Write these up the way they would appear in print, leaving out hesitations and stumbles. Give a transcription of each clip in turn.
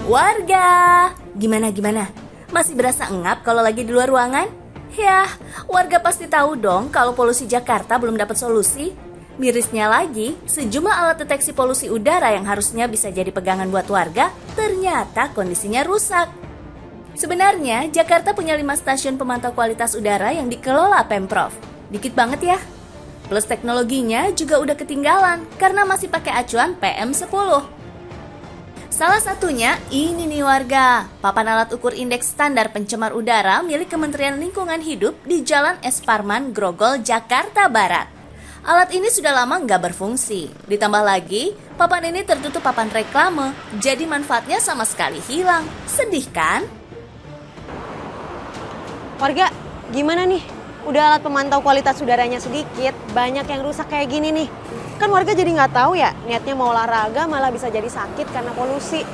Warga, gimana? Masih berasa engap kalau lagi di luar ruangan? Yah, warga pasti tahu dong kalau polusi Jakarta belum dapat solusi. Mirisnya lagi, sejumlah alat deteksi polusi udara yang harusnya bisa jadi pegangan buat warga, ternyata kondisinya rusak. Sebenarnya, Jakarta punya 5 stasiun pemantau kualitas udara yang dikelola Pemprov. Dikit banget ya. Plus teknologinya juga udah ketinggalan karena masih pakai acuan PM10. Salah satunya ini nih warga, papan alat ukur indeks standar pencemar udara milik Kementerian Lingkungan Hidup di Jalan Es Parman, Grogol, Jakarta Barat. Alat ini sudah lama nggak berfungsi. Ditambah lagi, papan ini tertutup papan reklame, jadi manfaatnya sama sekali hilang. Sedih kan? Warga, gimana nih? Udah alat pemantau kualitas udaranya sedikit, banyak yang rusak kayak gini nih. Kan warga jadi nggak tahu ya, niatnya mau olahraga malah bisa jadi sakit karena polusi.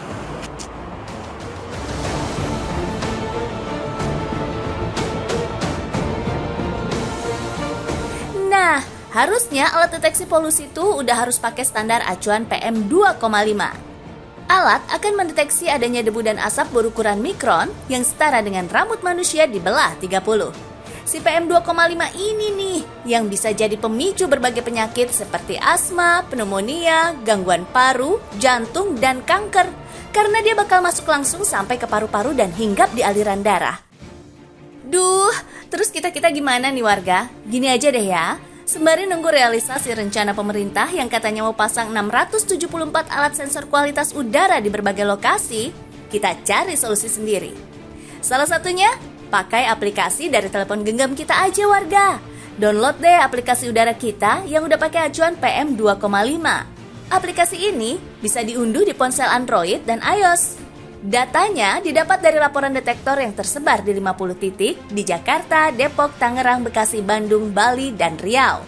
Nah, harusnya alat deteksi polusi itu udah harus pakai standar acuan PM 2,5. Alat akan mendeteksi adanya debu dan asap berukuran mikron yang setara dengan rambut manusia dibelah 30. Si PM 2,5 ini nih yang bisa jadi pemicu berbagai penyakit seperti asma, pneumonia, gangguan paru, jantung, dan kanker. Karena dia bakal masuk langsung sampai ke paru-paru dan hinggap di aliran darah. Duh, terus kita gimana nih warga? Gini aja deh ya. Sembari nunggu realisasi rencana pemerintah yang katanya mau pasang 674 alat sensor kualitas udara di berbagai lokasi, kita cari solusi sendiri. Salah satunya, pakai aplikasi dari telepon genggam kita aja warga. Download deh aplikasi udara kita yang udah pakai acuan PM 2,5. Aplikasi ini bisa diunduh di ponsel Android dan iOS. Datanya didapat dari laporan detektor yang tersebar di 50 titik di Jakarta, Depok, Tangerang, Bekasi, Bandung, Bali, dan Riau.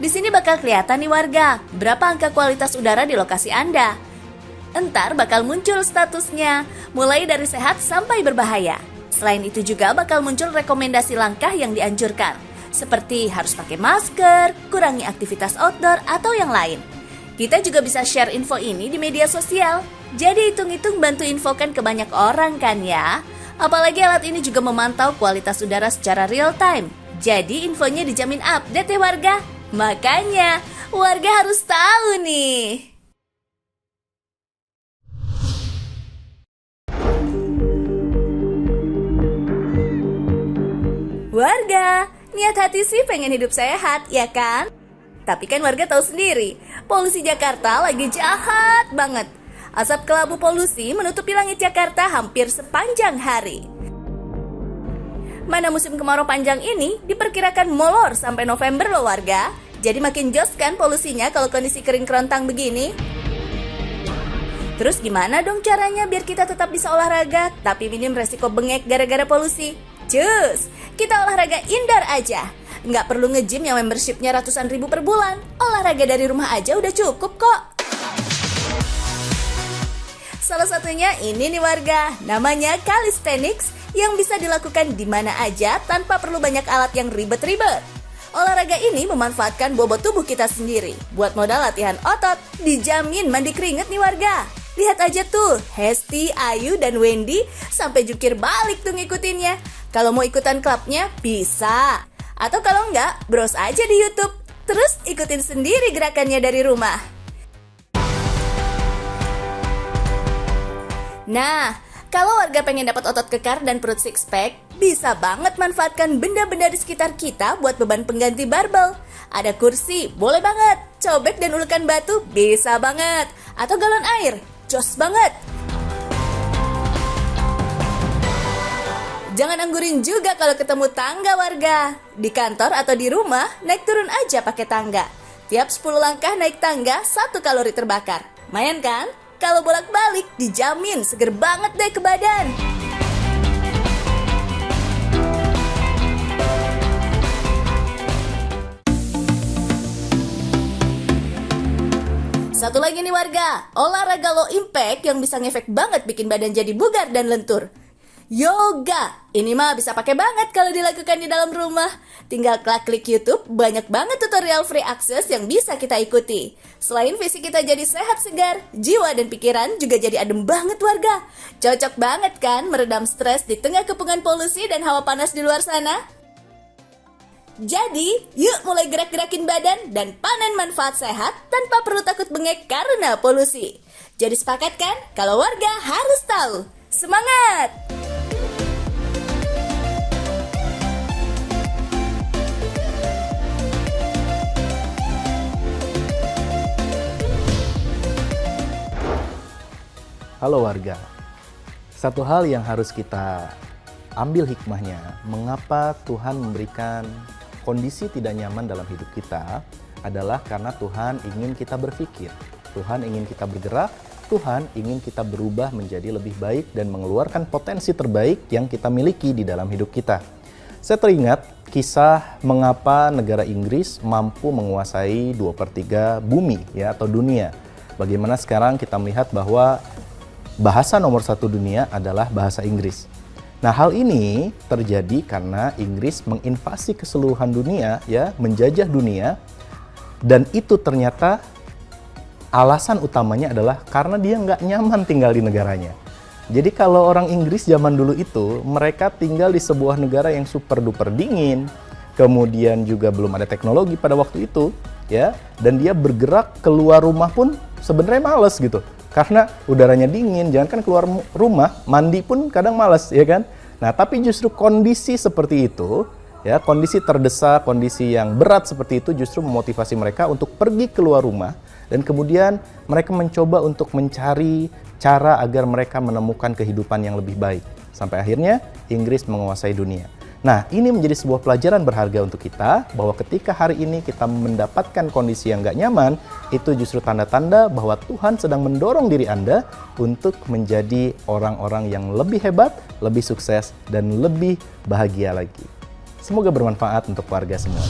Di sini bakal kelihatan nih warga, berapa angka kualitas udara di lokasi Anda. Entar bakal muncul statusnya, mulai dari sehat sampai berbahaya. Selain itu juga bakal muncul rekomendasi langkah yang dianjurkan, seperti harus pakai masker, kurangi aktivitas outdoor, atau yang lain. Kita juga bisa share info ini di media sosial, jadi hitung-hitung bantu infokan ke banyak orang kan ya. Apalagi alat ini juga memantau kualitas udara secara real time, jadi infonya dijamin update ya warga. Makanya, warga harus tahu nih. Warga, niat hati sih pengen hidup sehat, ya kan? Tapi kan warga tahu sendiri, polusi Jakarta lagi jahat banget. Asap kelabu polusi menutupi langit Jakarta hampir sepanjang hari. Mana musim kemarau panjang ini diperkirakan molor sampai November loh warga. Jadi makin jos kan polusinya kalau kondisi kering kerontang begini. Terus gimana dong caranya biar kita tetap bisa olahraga tapi minim resiko bengek gara-gara polusi? Cus, kita olahraga indoor aja. Nggak perlu nge-gym yang membershipnya ratusan ribu per bulan. Olahraga dari rumah aja udah cukup kok. Salah satunya ini nih warga, namanya calisthenics yang bisa dilakukan di mana aja tanpa perlu banyak alat yang ribet-ribet. Olahraga ini memanfaatkan bobot tubuh kita sendiri. Buat modal latihan otot, dijamin mandi keringet nih warga. Lihat aja tuh, Hesti, Ayu, dan Wendy sampai jukir balik tuh ngikutinnya. Kalau mau ikutan klubnya, bisa. Atau kalau enggak, browse aja di YouTube. Terus ikutin sendiri gerakannya dari rumah. Nah, kalau warga pengen dapat otot kekar dan perut six pack, bisa banget manfaatkan benda-benda di sekitar kita buat beban pengganti barbel. Ada kursi, boleh banget. Cobek dan ulukan batu, bisa banget. Atau galon air, jos banget. Jangan anggurin juga kalau ketemu tangga warga. Di kantor atau di rumah, naik turun aja pakai tangga. Tiap 10 langkah naik tangga, 1 kalori terbakar. Mayan kan? Kalau bolak-balik, dijamin seger banget deh ke badan. Satu lagi nih warga, olahraga low impact yang bisa ngefek banget bikin badan jadi bugar dan lentur. Yoga, ini mah bisa pakai banget kalau dilakukan di dalam rumah. Tinggal klik YouTube, banyak banget tutorial free akses yang bisa kita ikuti. Selain fisik kita jadi sehat segar, jiwa dan pikiran juga jadi adem banget warga. Cocok banget kan meredam stres di tengah kepungan polusi dan hawa panas di luar sana? Jadi, yuk mulai gerak-gerakin badan dan panen manfaat sehat tanpa perlu takut bengek karena polusi. Jadi sepakat kan kalau warga harus tahu. Semangat! Halo warga, satu hal yang harus kita ambil hikmahnya, mengapa Tuhan memberikan kondisi tidak nyaman dalam hidup kita adalah karena Tuhan ingin kita berpikir, Tuhan ingin kita bergerak, Tuhan ingin kita berubah menjadi lebih baik dan mengeluarkan potensi terbaik yang kita miliki di dalam hidup kita. Saya teringat kisah mengapa negara Inggris mampu menguasai 2/3 bumi ya atau dunia. Bagaimana sekarang kita melihat bahwa bahasa nomor 1 dunia adalah bahasa Inggris. Nah, hal ini terjadi karena Inggris menginvasi keseluruhan dunia, ya, menjajah dunia, dan itu ternyata alasan utamanya adalah karena dia nggak nyaman tinggal di negaranya. Jadi kalau orang Inggris zaman dulu itu, mereka tinggal di sebuah negara yang super duper dingin, kemudian juga belum ada teknologi pada waktu itu, ya, dan dia bergerak keluar rumah pun sebenarnya males gitu. Karena udaranya dingin, jangan kan keluar rumah, mandi pun kadang malas, ya kan? Nah, tapi justru kondisi seperti itu, ya, kondisi terdesak, kondisi yang berat seperti itu justru memotivasi mereka untuk pergi keluar rumah dan kemudian mereka mencoba untuk mencari cara agar mereka menemukan kehidupan yang lebih baik. Sampai akhirnya Inggris menguasai dunia. Nah, ini menjadi sebuah pelajaran berharga untuk kita, bahwa ketika hari ini kita mendapatkan kondisi yang gak nyaman, itu justru tanda-tanda bahwa Tuhan sedang mendorong diri Anda untuk menjadi orang-orang yang lebih hebat, lebih sukses, dan lebih bahagia lagi. Semoga bermanfaat untuk warga semua.